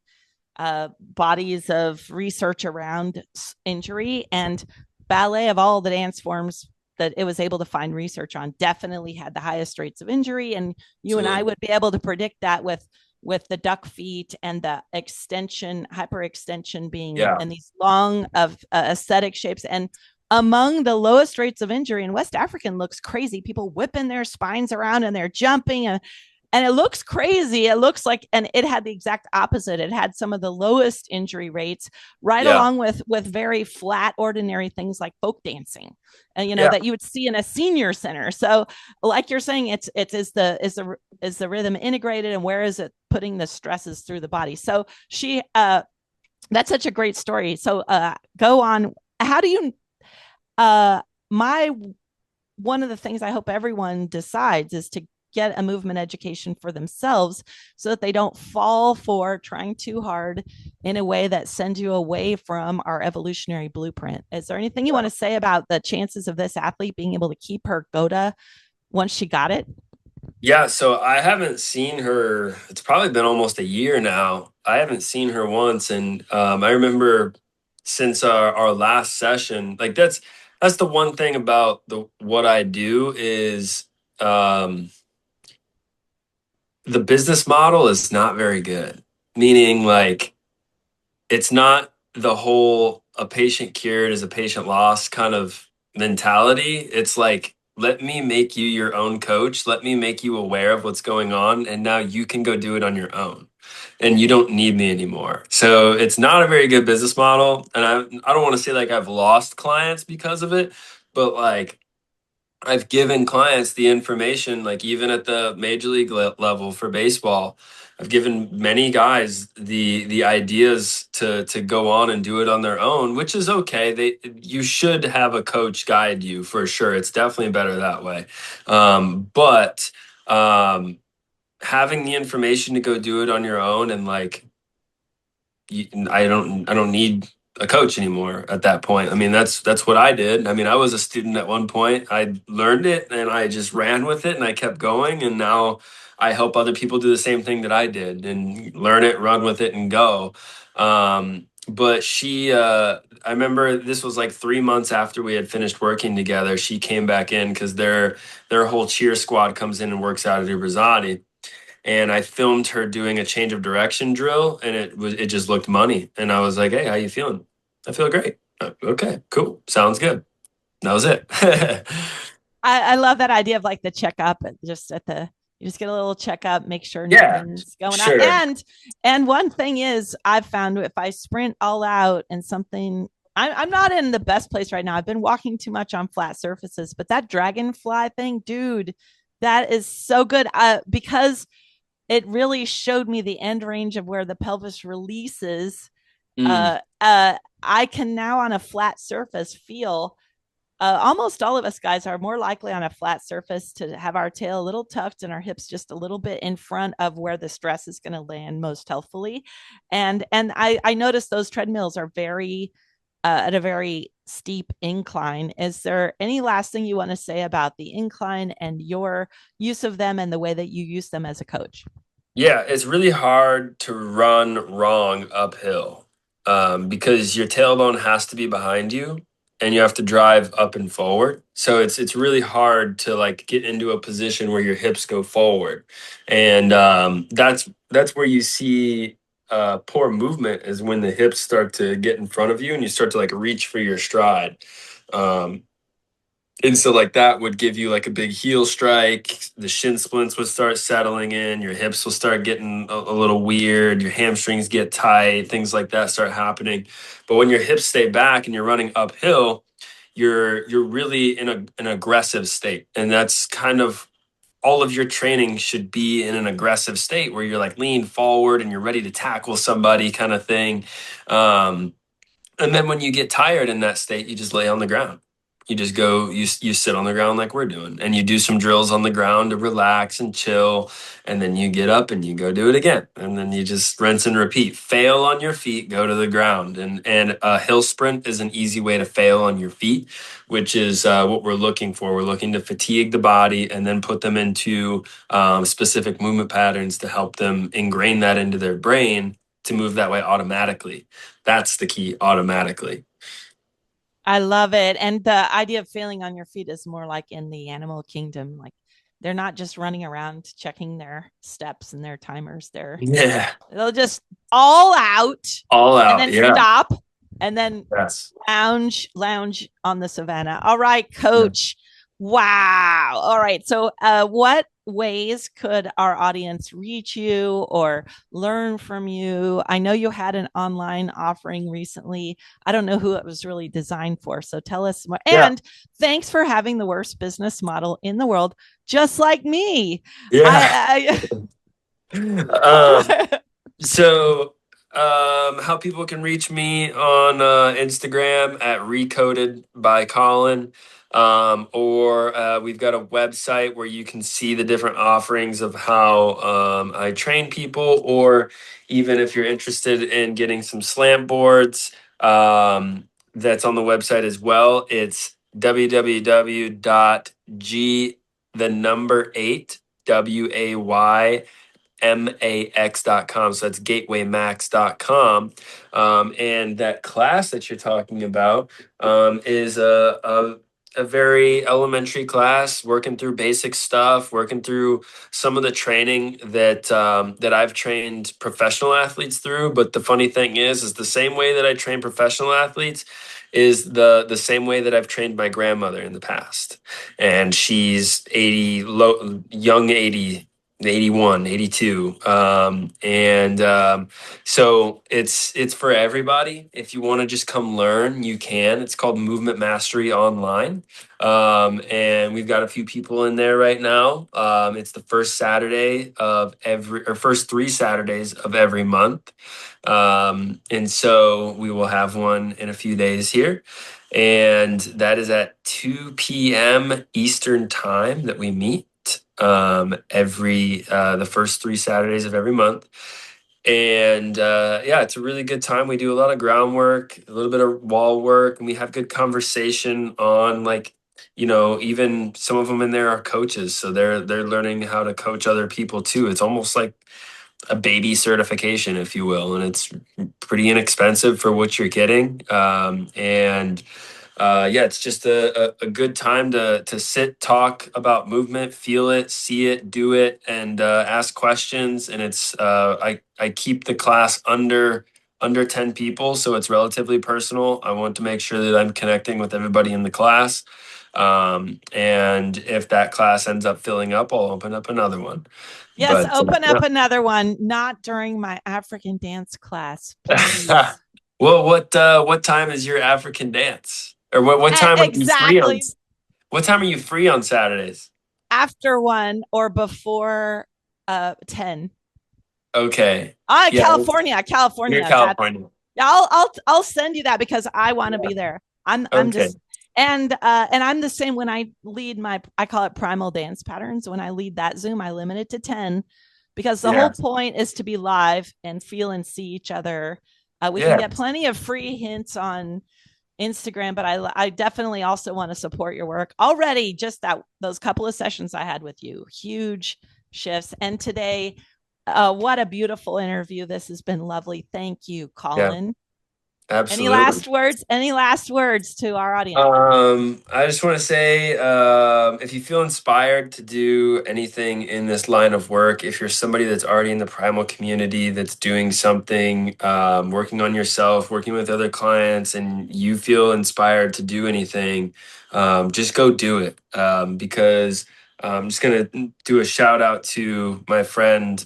bodies of research around injury, and ballet of all the dance forms that it was able to find research on definitely had the highest rates of injury. And you and I Absolutely. would be able to predict that with the duck feet and the extension, hyperextension being Yeah. in these long of aesthetic shapes. And among the lowest rates of injury, in West African looks crazy. People whipping their spines around and they're jumping, and it looks crazy. It looks like, and it had the exact opposite. It had some of the lowest injury rates, right Yeah. along with very flat, ordinary things like folk dancing, and Yeah. that you would see in a senior center. So, like you're saying, it's is the rhythm integrated, and where is it putting the stresses through the body? So that's such a great story. So go on. How do you my one of the things I hope everyone decides is to get a movement education for themselves so that they don't fall for trying too hard in a way that sends you away from our evolutionary blueprint. Is there anything you want to say about the chances of this athlete being able to keep her GOATA once she got it? Yeah, so I haven't seen her. It's probably been almost a year now. I haven't seen her once, and I remember since our last session, like that's the one thing about the what I do is um, the business model is not very good. Meaning, like it's not the whole a patient cured is a patient lost kind of mentality. It's like, let me make you your own coach. Let me make you aware of what's going on. And now you can go do it on your own. And you don't need me anymore. So it's not a very good business model. And I don't want to say like I've lost clients because of it, but like I've given clients the information, like even at the major league level for baseball, I've given many guys the ideas to go on and do it on their own, which is okay. You should have a coach guide you for sure. It's definitely better that way. But having the information to go do it on your own and like I don't need a coach anymore at that point. I mean, that's what I did. I mean, I was a student at one point. I learned it and I just ran with it and I kept going and now I help other people do the same thing that I did and learn it, run with it and go. But I remember this was like 3 months after we had finished working together. She came back in because their whole cheer squad comes in and works out at Ibrasati, and I filmed her doing a change of direction drill, and it just looked money. And I was like, "Hey, how you feeling?" "I feel great." Okay, cool, sounds good. That was it. I love that idea of like the checkup, just at the you just get a little checkup, make sure Yeah, nothing's going on. sure. And one thing is, I've found if I sprint all out and something, I'm not in the best place right now. I've been walking too much on flat surfaces, but that dragonfly thing, dude, that is so good. Because it really showed me the end range of where the pelvis releases. Mm. I can now on a flat surface feel almost all of us guys are more likely on a flat surface to have our tail a little tucked and our hips just a little bit in front of where the stress is going to land most healthfully. And I noticed those treadmills are very at a very steep incline. Is there any last thing you want to say about the incline and your use of them and the way that you use them as a coach? Yeah, it's really hard to run wrong uphill because your tailbone has to be behind you and you have to drive up and forward. So it's really hard to like get into a position where your hips go forward. And that's where you see poor movement is when the hips start to get in front of you and you start to like reach for your stride. Um, and so like that would give you like a big heel strike. The shin splints would start settling in. Your hips will start getting a little weird. Your hamstrings get tight. Things like that start happening. But when your hips stay back and you're running uphill, you're really in an aggressive state. And that's kind of all of your training should be in an aggressive state where you're like lean forward and you're ready to tackle somebody kind of thing. Um, and then when you get tired in that state, you just lay on the ground. You just go, you sit on the ground like we're doing, and you do some drills on the ground to relax and chill. And then you get up and you go do it again. And then you just rinse and repeat. Fail on your feet, go to the ground. And a hill sprint is an easy way to fail on your feet, which is what we're looking for. We're looking to fatigue the body and then put them into specific movement patterns to help them ingrain that into their brain to move that way automatically. That's the key, automatically. I love it. And the idea of failing on your feet is more like in the animal kingdom. Like they're not just running around checking their steps and their timers. Yeah. They'll just all out All and out. then Yeah. stop and then Yes. lounge on the savannah. All right, Yeah. coach. Wow. All right. So, what ways could our audience reach you or learn from you? I know you had an online offering recently. I don't know who it was really designed for. So, tell us more. Yeah. And thanks for having the worst business model in the world, just like me. Yeah. I, um, so how people can reach me on Instagram at Recoded by Colin. Or we've got a website where you can see the different offerings of how I train people, or even if you're interested in getting some slant boards, that's on the website as well. It's www.g the number eight, WAYMAX.com. So that's gatewaymax.com. And that class that you're talking about is a very elementary class, working through basic stuff, working through some of the training that I've trained professional athletes through. But the funny thing is the same way that I train professional athletes is the same way that I've trained my grandmother in the past. And she's 80, young 80, 81, 82. So it's for everybody. If you want to just come learn, you can. It's called Movement Mastery Online. And we've got a few people in there right now. It's the first Saturday of every, or first 3 Saturdays of every month. And so we will have one in a few days here. And that is at 2 p.m. Eastern time that we meet every the first 3 Saturdays of every month. And yeah, it's a really good time. We do a lot of groundwork, a little bit of wall work, and we have good conversation on like, even some of them in there are coaches, so they're learning how to coach other people too. It's almost like a baby certification, if you will, and it's pretty inexpensive for what you're getting. And yeah, it's just a good time to sit, talk about movement, feel it, see it, do it, and ask questions. And it's I keep the class under 10 people, so it's relatively personal. I want to make sure that I'm connecting with everybody in the class. And if that class ends up filling up, I'll open up another one. Yes, But open yeah. up another one, not during my African dance class, please. Well, what time is your African dance? Or what time are you free on? Exactly. What time are you free on Saturdays? After one or before 10. Okay. Yeah, California, you're California. That California. Yeah, I'll send you that because I want to be there. I'm Okay. just and I'm the same when I lead my, I call it primal dance patterns. When I lead that Zoom, I limit it to 10 because the whole Yeah. point is to be live and feel and see each other. We can Yeah. get plenty of free hints on Instagram, but I definitely also want to support your work. Already, just that those couple of sessions I had with you, huge shifts. And today, what a beautiful interview. This has been lovely. Thank you, Yeah. Colin. Any Absolutely. last words? Any last words to our audience? I just want to say, if you feel inspired to do anything in this line of work, if you're somebody that's already in the primal community, that's doing something, working on yourself, working with other clients, and you feel inspired to do anything, just go do it. Because I'm just gonna do a shout out to my friend,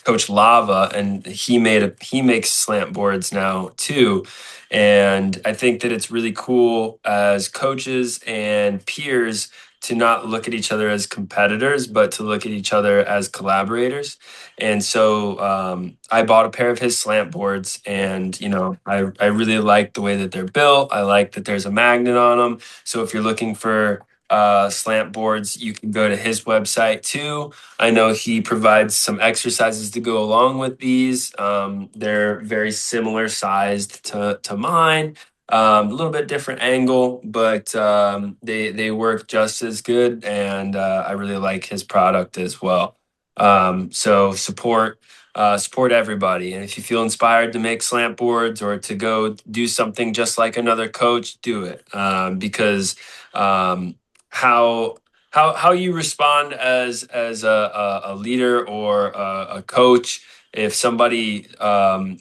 Coach Lava, and he makes slant boards now too. And I think that it's really cool as coaches and peers to not look at each other as competitors, but to look at each other as collaborators. And so I bought a pair of his slant boards, and I really like the way that they're built. I like that there's a magnet on them. So if you're looking for slant boards, you can go to his website too. I know he provides some exercises to go along with these. They're very similar sized to mine. A little bit different angle, but they work just as good, and I really like his product as well. So support everybody, and if you feel inspired to make slant boards or to go do something just like another coach, do it, because how how you respond as a leader or a coach, if somebody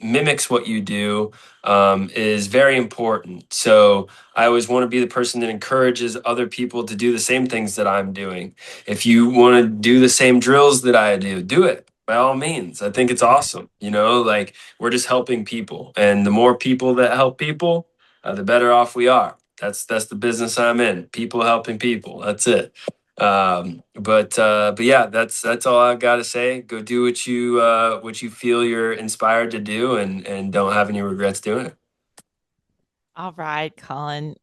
mimics what you do, is very important. So I always want to be the person that encourages other people to do the same things that I'm doing. If you want to do the same drills that I do it by all means. I think it's awesome. Like, we're just helping people, and the more people that help people, the better off we are. That's the business I'm in. People helping people. That's it. But yeah, that's all I've got to say. Go do what you feel you're inspired to do, and don't have any regrets doing it. All right, Colin.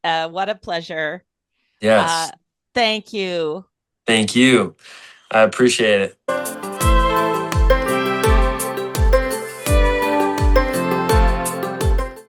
What a pleasure. Uh, Yes. thank you. Thank you. I appreciate it.